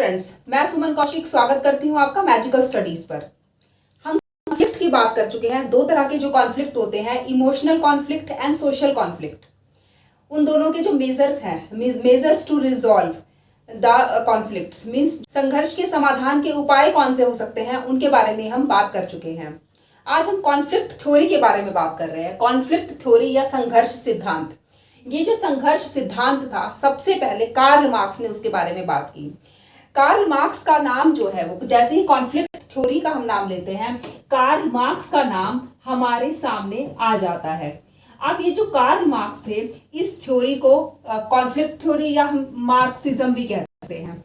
Friends, मैं सुमन कौशिक स्वागत करती हूँ आपका मैजिकल स्टडीज पर। हम कॉन्फ्लिक्ट की बात कर चुके हैं। दो तरह के जो कॉन्फ्लिक्ट होते हैं, emotional conflict and social conflict. उन दोनों के जो मेजर्स हैं, measures to resolve the conflicts means संघर्ष के समाधान के उपाय कौन से हो सकते हैं, उनके बारे में हम बात कर चुके हैं। आज हम कॉन्फ्लिक्ट थ्योरी के बारे में बात कर रहे हैं। कॉन्फ्लिक्ट थ्योरी या संघर्ष सिद्धांत, ये जो संघर्ष सिद्धांत था, सबसे पहले कार्ल मार्क्स ने उसके बारे में बात की। कार्ल मार्क्स का नाम जो है वो, जैसे ही कॉन्फ्लिक्ट थ्योरी का हम नाम लेते हैं, कार्ल मार्क्स का नाम हमारे सामने आ जाता है। अब ये जो कार्ल मार्क्स थे, इस थ्योरी को कॉन्फ्लिक्ट थ्योरी या हम मार्क्सिज्म भी कह सकते हैं।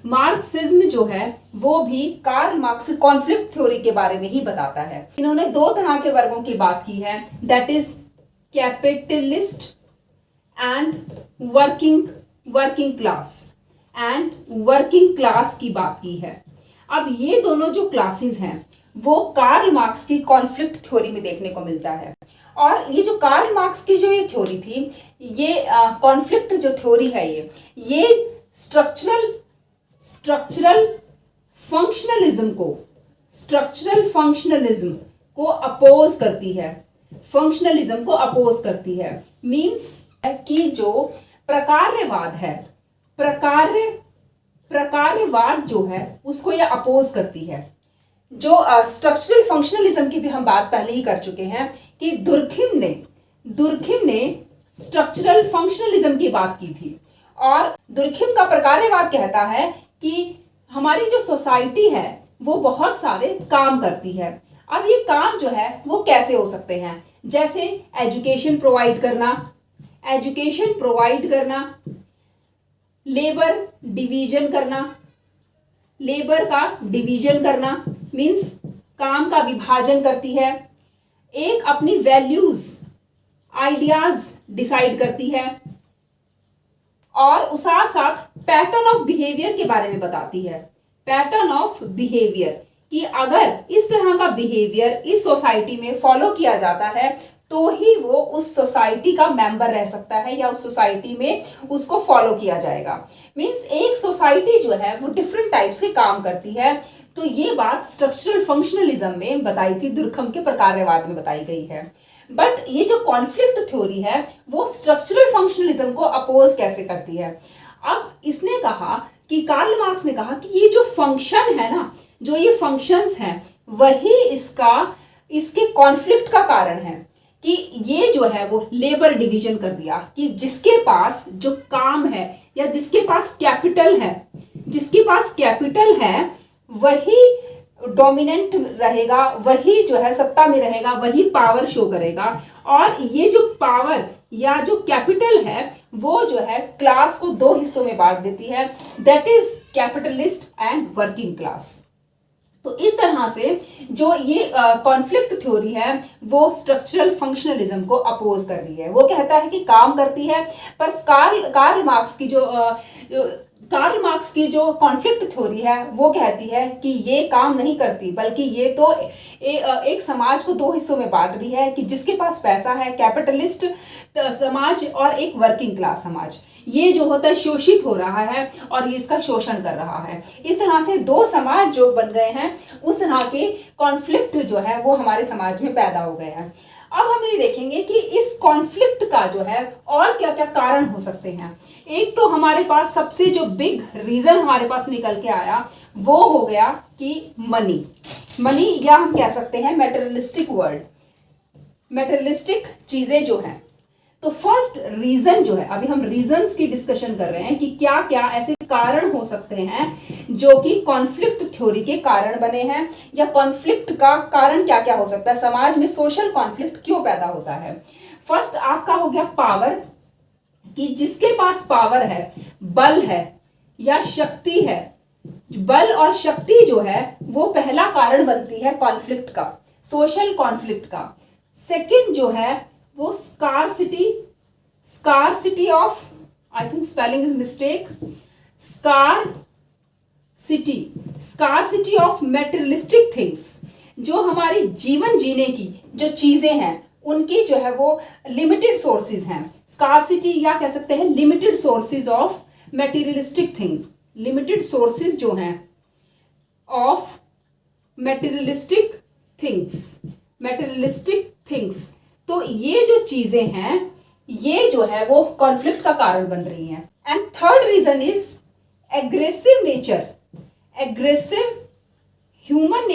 मार्क्सिज्म जो है वो भी कार्ल मार्क्स कॉन्फ्लिक्ट थ्योरी के बारे में ही बताता है। इन्होंने दो तरह के वर्गों की बात की है, that is capitalist and working class की बात की है। अब ये दोनों जो क्लासेस हैं वो कार्ल मार्क्स की कॉन्फ्लिक्ट थ्योरी में देखने को मिलता है। और ये जो कार्ल मार्क्स की जो ये थ्योरी थी, ये कॉन्फ्लिक्ट जो थ्योरी है, ये स्ट्रक्चरल फंक्शनलिज्म को अपोज करती है। मीन्स कि जो प्रकार्यवाद है, प्रकार्यवाद जो है उसको ये अपोज करती है। जो स्ट्रक्चरल फंक्शनलिज्म की भी हम बात पहले ही कर चुके हैं कि दुर्खिम ने स्ट्रक्चरल फंक्शनलिज्म की बात की थी। और दुर्खिम का प्रकार्यवाद कहता है कि हमारी जो सोसाइटी है वो बहुत सारे काम करती है। अब ये काम जो है वो कैसे हो सकते हैं, जैसे एजुकेशन प्रोवाइड करना, लेबर का डिवीजन करना मीन्स काम का विभाजन करती है। एक अपनी वैल्यूज, आइडियाज डिसाइड करती है और साथ साथ पैटर्न ऑफ बिहेवियर के बारे में बताती है। पैटर्न ऑफ बिहेवियर कि अगर इस तरह का बिहेवियर इस सोसाइटी में फॉलो किया जाता है तो ही वो उस सोसाइटी का मेंबर रह सकता है या उस सोसाइटी में उसको फॉलो किया जाएगा। मीन्स एक सोसाइटी जो है वो डिफरेंट टाइप्स के काम करती है। तो ये बात स्ट्रक्चरल फंक्शनलिज्म में बताई थी, दुर्खिम के प्रकार्यवाद में बताई गई है। बट ये जो कॉन्फ्लिक्ट थ्योरी है वो स्ट्रक्चरल फंक्शनलिज्म को अपोज कैसे करती है। अब इसने कहा कि कार्ल मार्क्स ने कहा कि ये जो फंक्शन है ना, जो ये फंक्शंस हैं, वही इसके कॉन्फ्लिक्ट का कारण है। कि ये जो है वो लेबर डिवीजन कर दिया कि जिसके पास जो काम है या जिसके पास कैपिटल है वही डोमिनेंट रहेगा, वही जो है सत्ता में रहेगा, वही पावर शो करेगा। और ये जो पावर या जो कैपिटल है वो जो है क्लास को दो हिस्सों में बांट देती है, that is capitalist and working class. तो इस तरह से जो ये कॉन्फ्लिक्ट थ्योरी है वो स्ट्रक्चरल फंक्शनलिज्म को अपोज कर रही है। वो कहता है कि काम करती है, पर कार्ल मार्क्स की जो कॉन्फ्लिक्ट थ्योरी है वो कहती है कि ये काम नहीं करती, बल्कि ये तो एक समाज को दो हिस्सों में बांट रही है कि जिसके पास पैसा है, कैपिटलिस्ट समाज, और एक वर्किंग क्लास समाज। ये जो होता है शोषित हो रहा है और ये इसका शोषण कर रहा है। इस तरह से दो समाज जो बन गए हैं, उस तरह के कॉन्फ्लिक्ट जो है वो हमारे समाज में पैदा हो गए हैं। अब हम ये देखेंगे कि इस कॉन्फ्लिक्ट का जो है और क्या क्या कारण हो सकते हैं। एक तो हमारे पास सबसे जो बिग रीजन हमारे पास निकल के आया वो हो गया कि मनी या हम कह सकते हैं मेटेरियलिस्टिक चीजें जो हैं। तो फर्स्ट रीजन जो है, अभी हम रीजंस की डिस्कशन कर रहे हैं कि क्या क्या ऐसे कारण हो सकते हैं जो कि कॉन्फ्लिक्ट थ्योरी के कारण बने हैं, या कॉन्फ्लिक्ट का कारण क्या क्या हो सकता है, समाज में सोशल कॉन्फ्लिक्ट क्यों पैदा होता है। फर्स्ट आपका हो गया पावर, कि जिसके पास पावर है, बल है या शक्ति है, बल और शक्ति जो है वो पहला कारण बनती है कॉन्फ्लिक्ट का, सोशल कॉन्फ्लिक्ट का। सेकंड जो है वो scarcity of, I think spelling is mistake, scarcity of materialistic things, जो हमारे जीवन जीने की जो चीजें हैं उनकी जो है वो लिमिटेड सोर्सेज हैं। स्कारसिटी या कह सकते हैं limited sources of materialistic thing, limited sources जो हैं ऑफ मेटेरियलिस्टिक थिंग्स, तो ये जो चीजें हैं ये जो है वो कॉन्फ्लिक्ट का कारण बन रही हैं। And third reason is aggressive nature. Aggressive human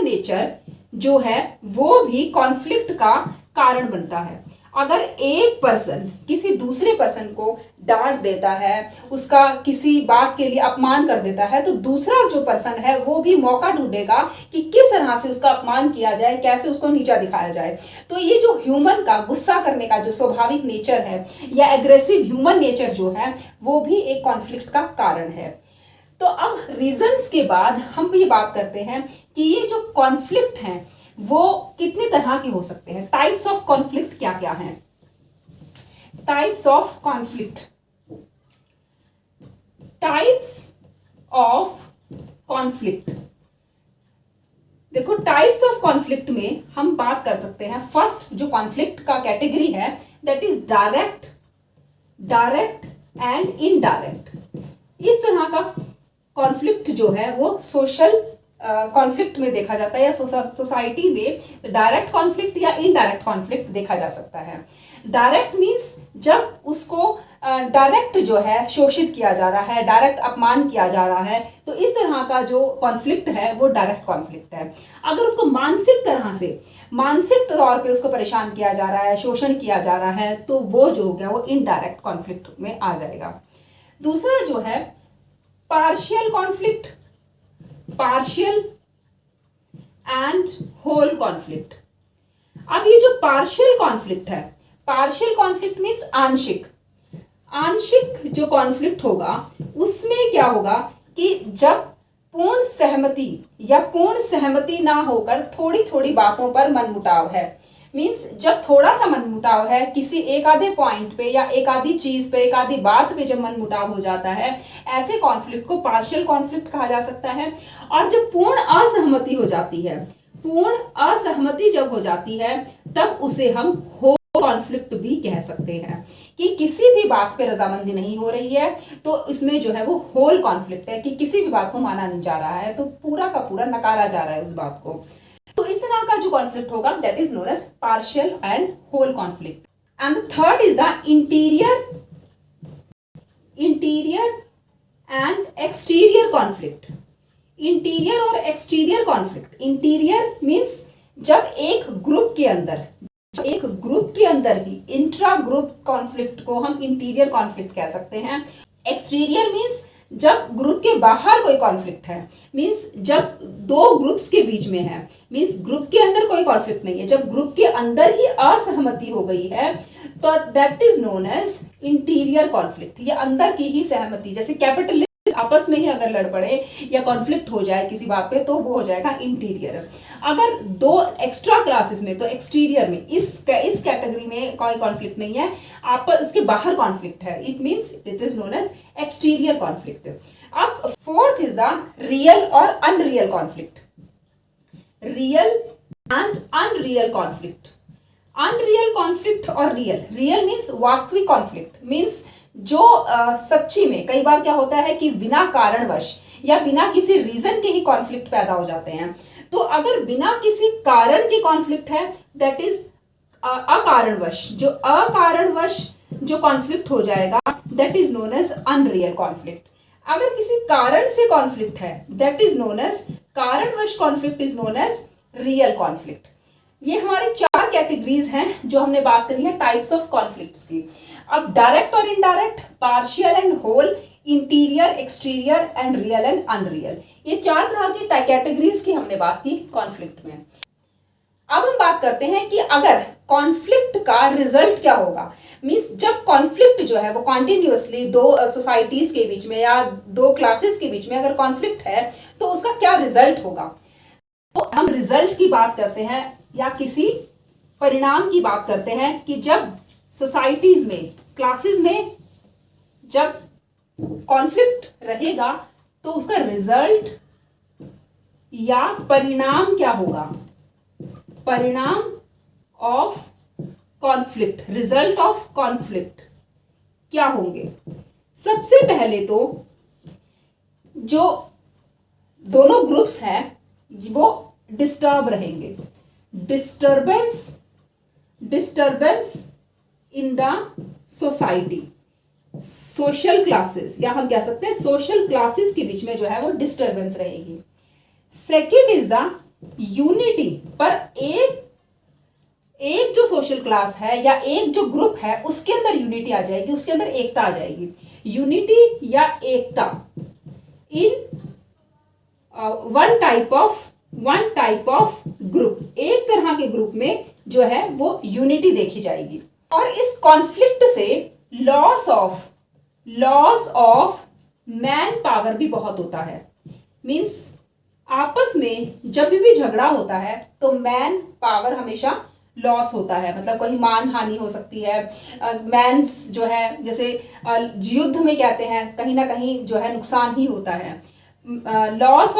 nature जो है वो भी कॉन्फ्लिक्ट का कारण बनता है। अगर एक पर्सन किसी दूसरे पर्सन को डांट देता है, उसका किसी बात के लिए अपमान कर देता है, तो दूसरा जो पर्सन है वो भी मौका ढूंढेगा कि किस तरह से उसका अपमान किया जाए, कैसे उसको नीचा दिखाया जाए। तो ये जो ह्यूमन का गुस्सा करने का जो स्वाभाविक नेचर है या एग्रेसिव ह्यूमन नेचर जो है वो भी एक कॉन्फ्लिक्ट का कारण है। तो अब रीजंस के बाद हम ये बात करते हैं कि ये जो कॉन्फ्लिक्ट हैं वो कितने तरह के हो सकते हैं। टाइप्स ऑफ कॉन्फ्लिक्ट क्या क्या हैं? टाइप्स ऑफ कॉन्फ्लिक्ट देखो, टाइप्स ऑफ कॉन्फ्लिक्ट में हम बात कर सकते हैं। फर्स्ट जो कॉन्फ्लिक्ट का कैटेगरी है that is direct and indirect. इस तरह का कॉन्फ्लिक्ट जो है वो सोशल कॉन्फ्लिक्ट में देखा जाता है या सोसाइटी में डायरेक्ट कॉन्फ्लिक्ट या इनडायरेक्ट कॉन्फ्लिक्ट देखा जा सकता है। डायरेक्ट मीन्स जब उसको डायरेक्ट जो है शोषित किया जा रहा है, डायरेक्ट अपमान किया जा रहा है, तो इस तरह का जो कॉन्फ्लिक्ट है वो डायरेक्ट कॉन्फ्लिक्ट है। अगर उसको मानसिक तौर पे उसको परेशान किया जा रहा है, शोषण किया जा रहा है, तो वो जो हो गया वो इनडायरेक्ट कॉन्फ्लिक्ट में आ जाएगा। दूसरा जो है पार्शियल एंड होल कॉन्फ्लिक्ट। अब ये जो पार्शियल कॉन्फ्लिक्ट मीन्स आंशिक जो कॉन्फ्लिक्ट होगा उसमें क्या होगा कि जब पूर्ण सहमति ना होकर थोड़ी थोड़ी बातों पर मनमुटाव है, मीन्स जब थोड़ा सा मनमुटाव है किसी एक आधे पॉइंट पे या एक आधी चीज पे, एक आधी बात पे जब मनमुटाव हो जाता है, ऐसे कॉन्फ्लिक्ट को पार्शियल कॉन्फ्लिक्ट कहा जा सकता है। और जब पूर्ण असहमति जब हो जाती है तब उसे हम होल कॉन्फ्लिक्ट भी कह सकते हैं कि किसी भी बात पे रजामंदी नहीं हो रही है, तो इसमें जो है वो होल कॉन्फ्लिक्ट है कि किसी भी बात को माना नहीं जा रहा है, तो पूरा का पूरा नकारा जा रहा है उस बात को। तो इस तरह का जो कॉन्फ्लिक्ट होगा that is known as partial and whole conflict. And the third is the interior and exterior conflict. Interior और एक्सटीरियर कॉन्फ्लिक्ट। इंटीरियर मीन्स जब एक ग्रुप के अंदर भी इंट्रा ग्रुप कॉन्फ्लिक्ट को हम इंटीरियर कॉन्फ्लिक्ट कह सकते हैं। एक्सटीरियर मीन्स जब ग्रुप के बाहर कोई कॉन्फ्लिक्ट है, मीन्स जब दो ग्रुप्स के बीच में है, मीन्स ग्रुप के अंदर कोई कॉन्फ्लिक्ट नहीं है, जब ग्रुप के अंदर ही असहमति हो गई है तो that is known as interior conflict. ये अंदर की ही सहमति, जैसे कैपिटलिस्ट आपस में ही अगर लड़ पड़े या कॉन्फ्लिक्ट हो जाए किसी बात पे तो वो हो जाएगा इंटीरियर। अगर दो एक्स्ट्रा क्लासेस में तो एक्सटीरियर में इस कैटेगरी में कोई कॉन्फ्लिक्ट नहीं है, आपस इसके बाहर कॉन्फ्लिक्ट है, it means it is known as exterior conflict. अब फोर्थ इज द रियल और unreal conflict. Real and unreal conflict. Unreal conflict और रियल मीन्स वास्तविक कॉन्फ्लिक्ट, मीन्स जो सच्ची में कई बार क्या होता है कि बिना कारणवश या बिना किसी रीजन के ही कॉन्फ्लिक्ट पैदा हो जाते हैं। तो अगर बिना किसी कारण के कॉन्फ्लिक्ट है दैट इज अकारणवश। जो अकारणवश जो कॉन्फ्लिक्ट हो जाएगा that is known as unreal conflict. अगर किसी कारण से कॉन्फ्लिक्ट है दैट इज नोन एज कारणवश conflict is known as real conflict. ये हमारे चार कैटेगरीज हैं जो हमने बात करी है टाइप्स ऑफ कॉन्फ्लिक्ट्स की। अब डायरेक्ट और indirect, partial and whole, interior, exterior and real and unreal, ये चार तरह की कैटेगरीज की हमने बात की कॉन्फ्लिक्ट में। अब हम बात करते हैं कि अगर कॉन्फ्लिक्ट का रिजल्ट क्या होगा, मींस जब कॉन्फ्लिक्ट जो है वो कॉन्टिन्यूअसली दो सोसाइटीज के बीच में या दो क्लासेस के बीच में अगर कॉन्फ्लिक्ट है तो उसका क्या रिजल्ट होगा। तो हम रिजल्ट की बात करते हैं या किसी परिणाम की बात करते हैं कि जब सोसाइटीज में, क्लासेस में जब कॉन्फ्लिक्ट रहेगा तो उसका रिजल्ट या परिणाम क्या होगा। परिणाम of conflict, result of conflict क्या होंगे। सबसे पहले तो जो दोनों ग्रुप्स हैं वो डिस्टर्ब रहेंगे। Disturbance in the society, social classes, या हम कह सकते हैं सोशल क्लासेस के बीच में जो है वो डिस्टर्बेंस रहेगी। सेकेंड इज द यूनिटी, पर एक जो सोशल क्लास है या एक जो ग्रुप है उसके अंदर यूनिटी आ जाएगी, उसके अंदर एकता आ जाएगी। यूनिटी या एकता in one type of group, एक तरह के ग्रुप में जो है वो यूनिटी देखी जाएगी। और इस कॉन्फ्लिक्ट से लॉस ऑफ मैन पावर भी बहुत होता है। मीन्स आपस में जब भी झगड़ा होता है तो मैन पावर हमेशा लॉस होता है, मतलब कहीं मान हानि हो सकती है। मैंस जो है जैसे युद्ध में कहते हैं कहीं ना कहीं जो है नुकसान ही होता है। लॉस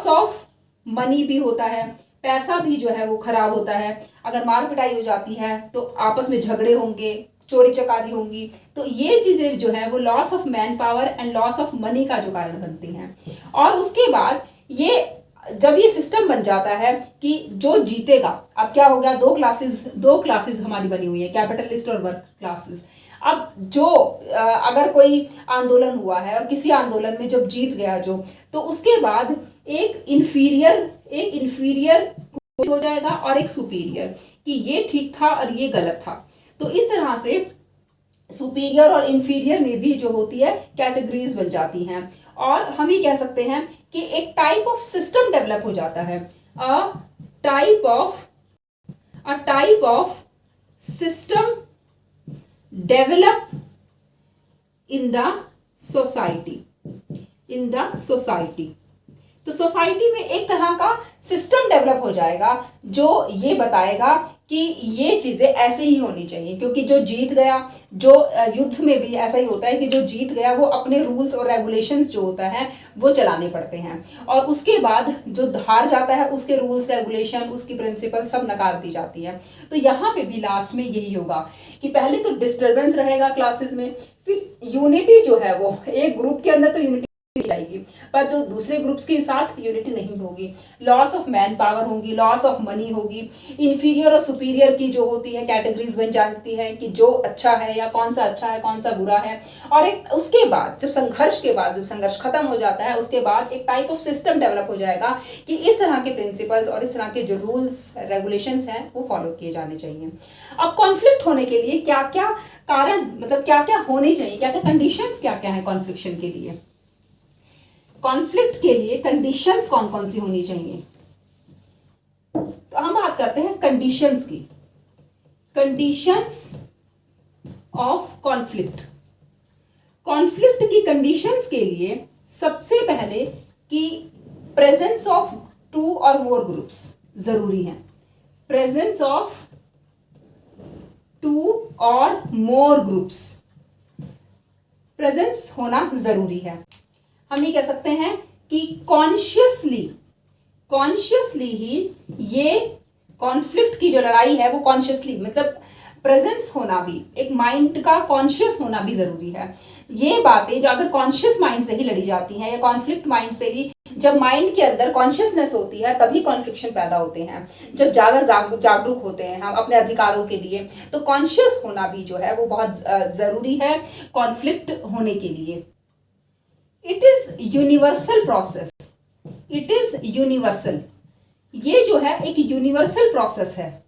ऑफ मनी भी होता है, पैसा भी जो है वो खराब होता है। अगर मार पिटाई हो जाती है तो आपस में झगड़े होंगे, चोरी चकारी होंगी, तो ये चीजें जो है वो loss of man power and loss of money का जो कारण बनती हैं। और उसके बाद जब ये सिस्टम बन जाता है कि जो जीतेगा, अब क्या हो गया, दो क्लासेस हमारी बनी हुई है, कैपिटलिस्ट और वर्क क्लासेस। अब जो अगर कोई आंदोलन हुआ है और किसी आंदोलन में जब जीत गया जो, तो उसके बाद एक इन्फीरियर हो जाएगा और एक सुपीरियर, कि ये ठीक था और ये गलत था। तो इस तरह से सुपीरियर और इन्फीरियर में भी जो होती है कैटेगरीज बन जाती हैं। और हम ये कह सकते हैं कि एक टाइप ऑफ सिस्टम डेवलप हो जाता है, a type of system develop in the society. तो सोसाइटी में एक तरह का सिस्टम डेवलप हो जाएगा जो ये बताएगा कि ये चीजें ऐसे ही होनी चाहिए, क्योंकि जो जीत गया, जो युद्ध में भी ऐसा ही होता है कि जो जीत गया वो अपने रूल्स और रेगुलेशंस जो होता है वो चलाने पड़ते हैं, और उसके बाद जो हार जाता है उसके रूल्स रेगुलेशन, उसकी प्रिंसिपल सब नकार दी जाती है। तो यहाँ पे भी लास्ट में यही होगा कि पहले तो डिस्टर्बेंस रहेगा क्लासेस में, फिर यूनिटी जो है वो एक ग्रुप के अंदर तो यूनिटी जाएगी, पर जो दूसरे ग्रुप्स के साथ यूनिटी नहीं होगी। लॉस ऑफ मैन पावर होगी, लॉस ऑफ मनी होगी, इन्फीरियर और सुपीरियर की जो होती है कैटेगरीज बन जाती है कि जो अच्छा है या कौन सा अच्छा है कौन सा बुरा है। और एक उसके बाद जब संघर्ष खत्म हो जाता है उसके बाद एक टाइप ऑफ सिस्टम डेवलप हो जाएगा कि इस तरह के प्रिंसिपल्स और इस तरह के जो रूल्स रेगुलेशंस हैं वो फॉलो किए जाने चाहिए। अब कॉन्फ्लिक्ट होने के लिए क्या क्या कारण, मतलब क्या क्या होने चाहिए, क्या क्या कंडीशंस क्या क्या है कॉन्फ्लिक्शन के लिए। कॉन्फ्लिक्ट के लिए कंडीशंस कौन कौन सी होनी चाहिए, तो हम बात करते हैं कंडीशंस की। कंडीशंस ऑफ कॉन्फ्लिक्ट की कंडीशंस के लिए सबसे पहले कि प्रेजेंस ऑफ 2 और मोर ग्रुप्स जरूरी है। प्रेजेंस ऑफ 2 और मोर ग्रुप्स, प्रेजेंस होना जरूरी है। हम ये कह सकते हैं कि कॉन्शियसली ही ये कॉन्फ्लिक्ट की जो लड़ाई है वो कॉन्शियसली, मतलब प्रेजेंस होना भी, एक माइंड का कॉन्शियस होना भी जरूरी है। ये बातें जो अगर कॉन्शियस माइंड से ही लड़ी जाती हैं या कॉन्फ्लिक्ट माइंड से ही, जब माइंड के अंदर कॉन्शियसनेस होती है तभी कॉन्फ्लिक्शन पैदा होते हैं। जब ज्यादा जागरूक होते हैं हम अपने अधिकारों के लिए, तो कॉन्शियस होना भी जो है वो बहुत जरूरी है कॉन्फ्लिक्ट होने के लिए। It is universal process, it is universal, ये जो है एक यूनिवर्सल प्रोसेस है,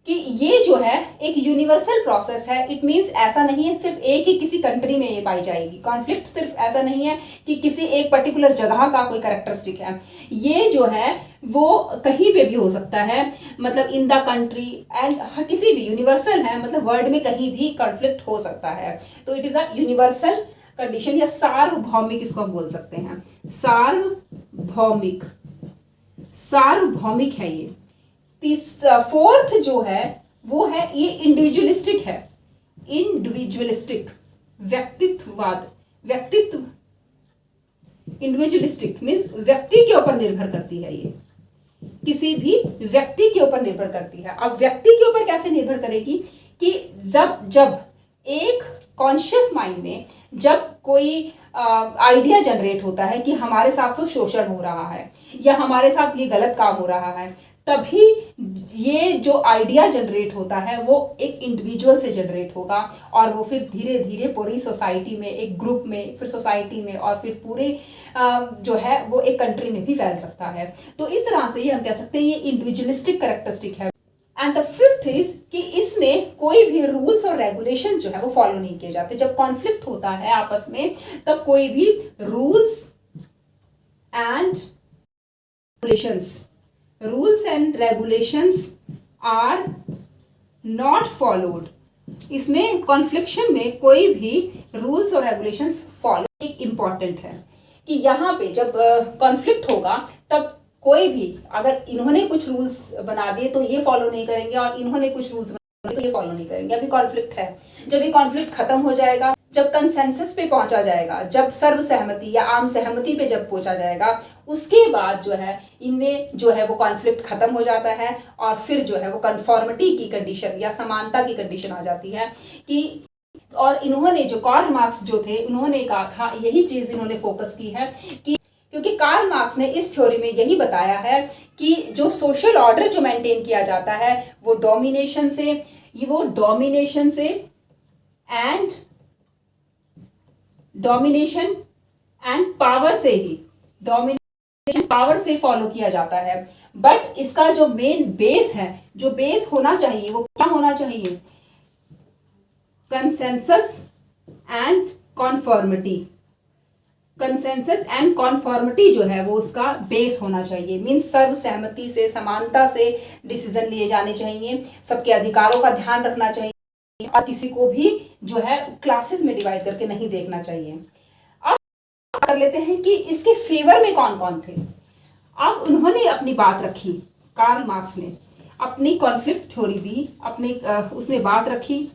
कि ये जो है एक यूनिवर्सल प्रोसेस है। इट मींस ऐसा नहीं है सिर्फ एक ही किसी कंट्री में ये पाई जाएगी। कॉन्फ्लिक्ट सिर्फ ऐसा नहीं है कि किसी एक पर्टिकुलर जगह का कोई कैरेक्टरिस्टिक है, ये जो है वो कहीं पे भी हो सकता है, मतलब इन द कंट्री एंड किसी भी, यूनिवर्सल है मतलब वर्ल्ड में कहीं भी कॉन्फ्लिक्ट हो सकता है। तो it is a universal condition, या सार्वभौमिक इसको हम बोल सकते हैं। सार्वभौमिक है ये। फोर्थ जो है वो है ये इंडिविजुअलिस्टिक है, इंडिविजुअलिस्टिक व्यक्तित्व इंडिविजुअलिस्टिक मीन्स व्यक्ति के ऊपर निर्भर करती है, ये किसी भी व्यक्ति के ऊपर निर्भर करती है। अब व्यक्ति के ऊपर कैसे निर्भर करेगी कि जब एक कॉन्शियस माइंड में जब कोई आइडिया जनरेट होता है कि हमारे साथ तो शोषण हो रहा है या हमारे साथ ये गलत काम हो रहा है, तभी ये जो आइडिया जनरेट होता है वो एक इंडिविजुअल से जनरेट होगा और वो फिर धीरे धीरे पूरी सोसाइटी में, एक ग्रुप में, फिर सोसाइटी में और फिर पूरे जो है वो एक कंट्री में भी फैल सकता है। तो इस तरह से ये हम कह सकते हैं ये इंडिविजुअलिस्टिक कैरेक्टरिस्टिक है। एंड द फिफ्थ इज कि इसमें कोई भी रूल्स और रेगुलेशन जो है वो फॉलो नहीं किए जाते। जब कॉन्फ्लिक्ट होता है आपस में तब कोई भी rules and regulations are not followed. इसमें कॉन्फ्लिक्शन में कोई भी रूल्स और रेगुलेशंस फॉलो एक इंपॉर्टेंट है कि यहाँ पे जब कॉन्फ्लिक्ट होगा तब कोई भी अगर इन्होंने कुछ रूल्स बना दिए तो ये फॉलो नहीं करेंगे और इन्होंने कुछ रूल्स बना दिए तो ये फॉलो नहीं करेंगे। अभी कॉन्फ्लिक्ट है, जब ये कॉन्फ्लिक्ट खत्म हो जाएगा, जब कंसेंसस पे पहुंचा जाएगा, जब सर्व सहमति या आम सहमति पे जब पहुंचा जाएगा, उसके बाद जो है इनमें जो है वो कॉन्फ्लिक्ट खत्म हो जाता है और फिर जो है वो कन्फॉर्मिटी की कंडीशन या समानता की कंडीशन आ जाती है कि और इन्होंने जो कार्ल मार्क्स जो थे उन्होंने कहा था, यही चीज इन्होंने फोकस की है कि क्योंकि कार्ल मार्क्स ने इस थ्योरी में यही बताया है कि जो सोशल ऑर्डर जो मेंटेन किया जाता है वो डोमिनेशन एंड पावर से फॉलो किया जाता है। बट इसका जो मेन बेस है, जो बेस होना चाहिए वो क्या होना चाहिए? कंसेंसस एंड कॉन्फॉर्मिटी जो है वो उसका बेस होना चाहिए। मीन्स सर्व सहमति से, समानता से डिसीजन लिए जाने चाहिए, सबके अधिकारों का ध्यान रखना चाहिए और किसी को भी जो है क्लासेस में डिवाइड करके नहीं देखना चाहिए। अब कर लेते हैं कि इसके फेवर में कौन कौन थे। अब उन्होंने अपनी बात रखी, कार्ल मार्क्स ने अपनी कॉन्फ्लिक्ट थ्योरी दी, अपने उसमें बात रखी।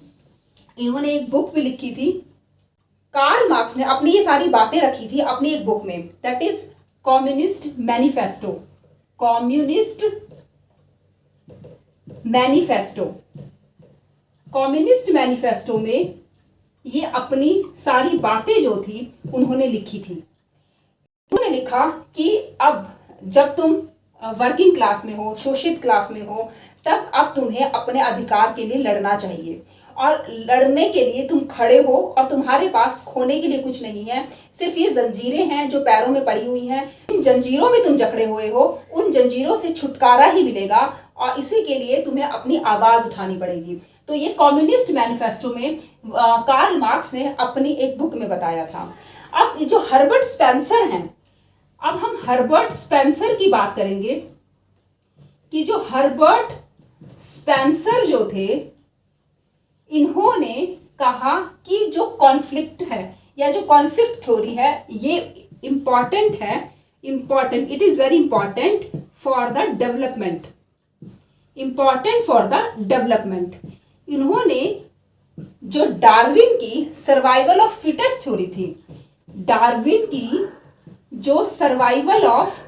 इन्होंने एक बुक भी लिखी थी, कार्ल मार्क्स ने अपनी ये सारी बातें रखी थी अपनी एक बुक में, दैट इज कम्युनिस्ट मैनिफेस्टो में ये अपनी सारी बातें जो थी उन्होंने लिखी थी। उन्होंने लिखा कि अब जब तुम वर्किंग क्लास में हो, शोषित क्लास में हो, तब अब तुम्हें अपने अधिकार के लिए लड़ना चाहिए और लड़ने के लिए तुम खड़े हो और तुम्हारे पास खोने के लिए कुछ नहीं है, सिर्फ ये जंजीरें हैं जो पैरों में पड़ी हुई हैं। इन जंजीरों में तुम जकड़े हुए हो, उन जंजीरों से छुटकारा ही मिलेगा और इसी के लिए तुम्हें अपनी आवाज उठानी पड़ेगी। तो ये कम्युनिस्ट मैनिफेस्टो में कार्ल मार्क्स ने अपनी एक बुक में बताया था। अब जो हर्बर्ट स्पेंसर हैं, अब हम हर्बर्ट स्पेंसर की बात करेंगे कि जो हर्बर्ट स्पेंसर जो थे, इन्होंने कहा कि जो कॉन्फ्लिक्ट है या जो कॉन्फ्लिक्ट थ्योरी है ये इंपॉर्टेंट है, it is very important for the development. इन्होंने जो डार्विन की सर्वाइवल ऑफ फिटेस्ट थ्योरी थी, डार्विन की जो सर्वाइवल ऑफ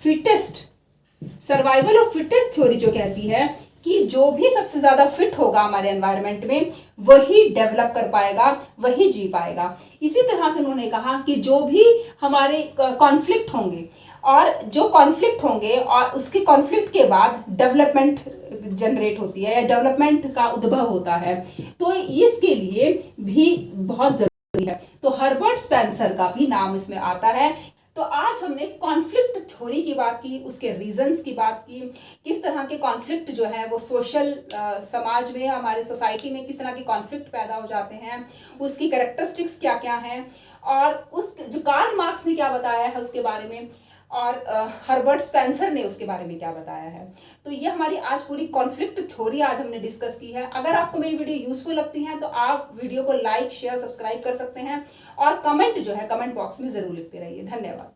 फिटेस्ट थ्योरी जो कहती है कि जो भी सबसे ज्यादा फिट होगा हमारे एनवायरनमेंट में वही डेवलप कर पाएगा, वही जी पाएगा। इसी तरह से उन्होंने कहा कि जो भी हमारे कॉन्फ्लिक्ट होंगे और उसके कॉन्फ्लिक्ट के बाद डेवलपमेंट जनरेट होती है या डेवलपमेंट का उद्भव होता है, तो इसके लिए भी बहुत जरूरी है। तो हर्बर्ट स्पेंसर का भी नाम इसमें आता है। तो आज हमने कॉन्फ्लिक्ट थ्योरी की बात की, उसके रीजंस की बात की, किस तरह के कॉन्फ्लिक्ट जो है वो सोशल समाज में, हमारे सोसाइटी में किस तरह के कॉन्फ्लिक्ट पैदा हो जाते हैं, उसकी कैरेक्टरिस्टिक्स क्या क्या हैं और उस जो कार्ल मार्क्स ने क्या बताया है उसके बारे में और हर्बर्ट स्पेंसर ने उसके बारे में क्या बताया है। तो ये हमारी आज पूरी कॉन्फ्लिक्ट थ्योरी आज हमने डिस्कस की है। अगर आपको मेरी वीडियो यूजफुल लगती है तो आप वीडियो को लाइक, शेयर, सब्सक्राइब कर सकते हैं और कमेंट जो है कमेंट बॉक्स में जरूर लिखते रहिए। धन्यवाद।